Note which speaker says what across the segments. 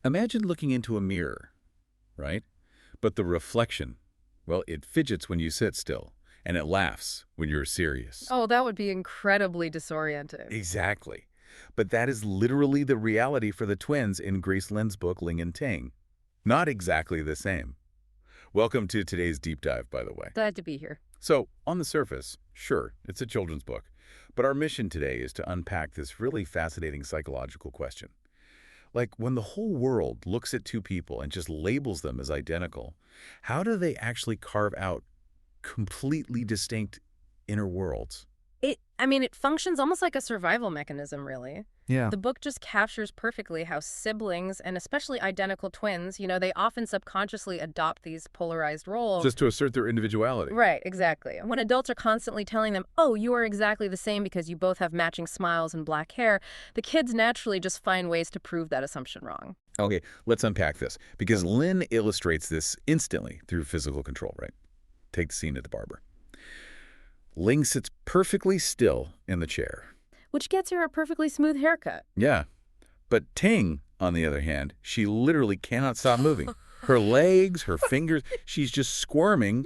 Speaker 1: Imagine looking into a mirror, right? But the reflection, well, it fidgets when you sit still, and it laughs when you're serious.
Speaker 2: Oh, that would be incredibly disorienting.
Speaker 1: Exactly. But that is literally the reality for the twins in Grace Lin's book, Ling and Ting. Not exactly the same. Welcome to today's deep dive, by the way.
Speaker 2: Glad to be here.
Speaker 1: So, on the surface, sure, it's a children's book. But our mission today is to unpack this really fascinating psychological question. Like, when the whole world looks at two people and just labels them as identical, how do they actually carve out completely distinct inner worlds?
Speaker 2: It functions almost like a survival mechanism, really.
Speaker 1: Yeah.
Speaker 2: The book just captures perfectly how siblings, and especially identical twins, they often subconsciously adopt these polarized roles.
Speaker 1: Just to assert their individuality.
Speaker 2: Right, exactly. When adults are constantly telling them, oh, you are exactly the same because you both have matching smiles and black hair, the kids naturally just find ways to prove that assumption wrong.
Speaker 1: Okay, let's unpack this, because Lin illustrates this instantly through physical control, right? Take the scene at the barber. Ling sits perfectly still in the chair.
Speaker 2: Which gets her a perfectly smooth haircut.
Speaker 1: Yeah. But Ting, on the other hand, she literally cannot stop moving. Her legs, her fingers, she's just squirming,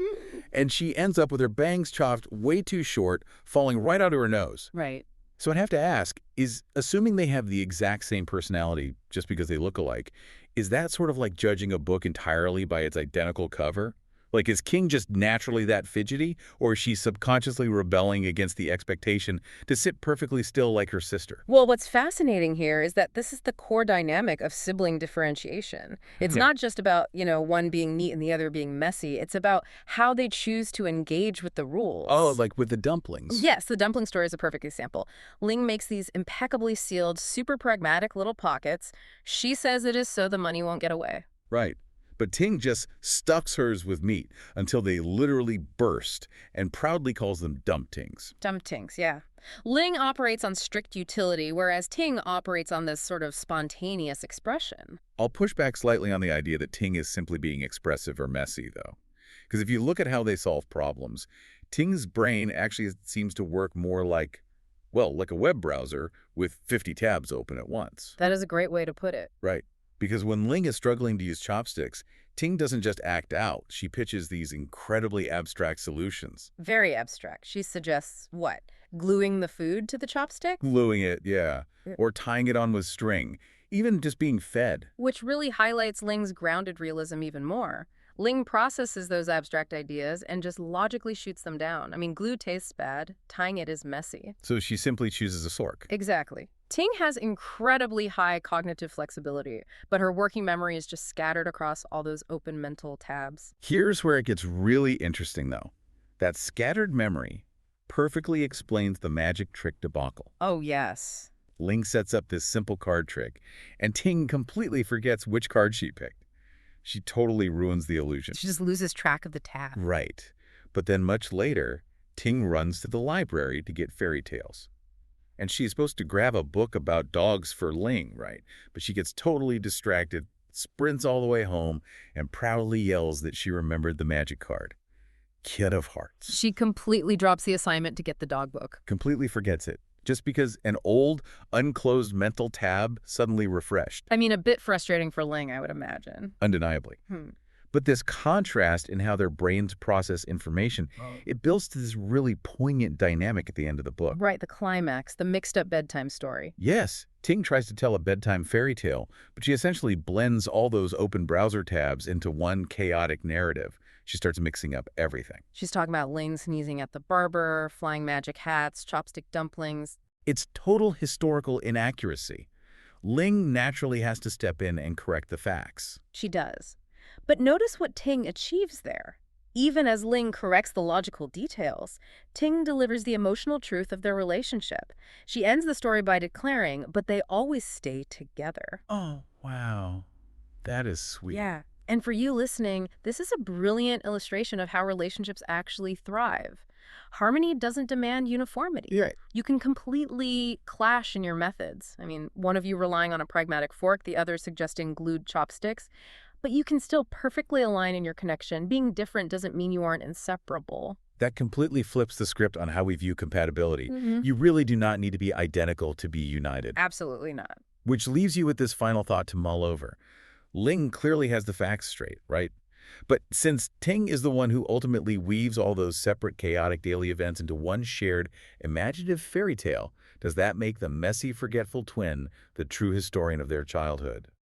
Speaker 1: and she ends up with her bangs chopped way too short, falling right onto her nose.
Speaker 2: Right.
Speaker 1: So I'd have to ask, is assuming they have the exact same personality just because they look alike, is that sort of like judging a book entirely by its identical cover? Like, is King just naturally that fidgety, or is she subconsciously rebelling against the expectation to sit perfectly still like her sister?
Speaker 2: Well, what's fascinating here is that this is the core dynamic of sibling differentiation. It's
Speaker 1: Yeah.
Speaker 2: not just about, one being neat and the other being messy. It's about how they choose to engage with the rules.
Speaker 1: Oh, like with the dumplings.
Speaker 2: Yes, the dumpling story is a perfect example. Ling makes these impeccably sealed, super pragmatic little pockets. She says it is so the money won't get away.
Speaker 1: Right. But Ting just stuffs hers with meat until they literally burst and proudly calls them dumplings.
Speaker 2: Dumptings, yeah. Ling operates on strict utility, whereas Ting operates on this sort of spontaneous expression.
Speaker 1: I'll push back slightly on the idea that Ting is simply being expressive or messy, though. Because if you look at how they solve problems, Ting's brain actually seems to work more like, well, like a web browser with 50 tabs open at once.
Speaker 2: That is a great way to put it.
Speaker 1: Right. Because when Ling is struggling to use chopsticks, Ting doesn't just act out. She pitches these incredibly abstract solutions.
Speaker 2: Very abstract. She suggests what? Gluing the food to the chopstick?
Speaker 1: Gluing it, yeah. Or tying it on with string. Even just being fed.
Speaker 2: Which really highlights Ling's grounded realism even more. Ling processes those abstract ideas and just logically shoots them down. Glue tastes bad. Tying it is messy.
Speaker 1: So she simply chooses a fork.
Speaker 2: Exactly. Ting has incredibly high cognitive flexibility, but her working memory is just scattered across all those open mental tabs.
Speaker 1: Here's where it gets really interesting, though. That scattered memory perfectly explains the magic trick debacle.
Speaker 2: Oh, yes.
Speaker 1: Ling sets up this simple card trick, and Ting completely forgets which card she picked. She totally ruins the illusion.
Speaker 2: She just loses track of the tab.
Speaker 1: Right. But then much later, Ting runs to the library to get fairy tales. And she's supposed to grab a book about dogs for Ling, right? But she gets totally distracted, sprints all the way home, and proudly yells that she remembered the magic card. Kid of Hearts.
Speaker 2: She completely drops the assignment to get the dog book.
Speaker 1: Completely forgets it. Just because an old, unclosed mental tab suddenly refreshed.
Speaker 2: A bit frustrating for Ling, I would imagine.
Speaker 1: Undeniably. But this contrast in how their brains process information, it builds to this really poignant dynamic at the end of the book.
Speaker 2: Right, the climax, the mixed-up bedtime story.
Speaker 1: Yes, Ting tries to tell a bedtime fairy tale, but she essentially blends all those open browser tabs into one chaotic narrative. She starts mixing up everything.
Speaker 2: She's talking about Ling sneezing at the barber, flying magic hats, chopstick dumplings.
Speaker 1: It's total historical inaccuracy. Ling naturally has to step in and correct the facts.
Speaker 2: She does. But notice what Ting achieves there. Even as Ling corrects the logical details, Ting delivers the emotional truth of their relationship. She ends the story by declaring, but they always stay together.
Speaker 1: Oh, wow. That is sweet.
Speaker 2: Yeah. And for you listening, this is a brilliant illustration of how relationships actually thrive. Harmony doesn't demand uniformity.
Speaker 1: Right.
Speaker 2: You can completely clash in your methods. One of you relying on a pragmatic fork, the other suggesting glued chopsticks. But you can still perfectly align in your connection. Being different doesn't mean you aren't inseparable.
Speaker 1: That completely flips the script on how we view compatibility. You really do not need to be identical to be united.
Speaker 2: Absolutely not.
Speaker 1: Which leaves you with this final thought to mull over. Ling clearly has the facts straight, right? But since Ting is the one who ultimately weaves all those separate chaotic daily events into one shared, imaginative fairy tale, does that make the messy, forgetful twin the true historian of their childhood?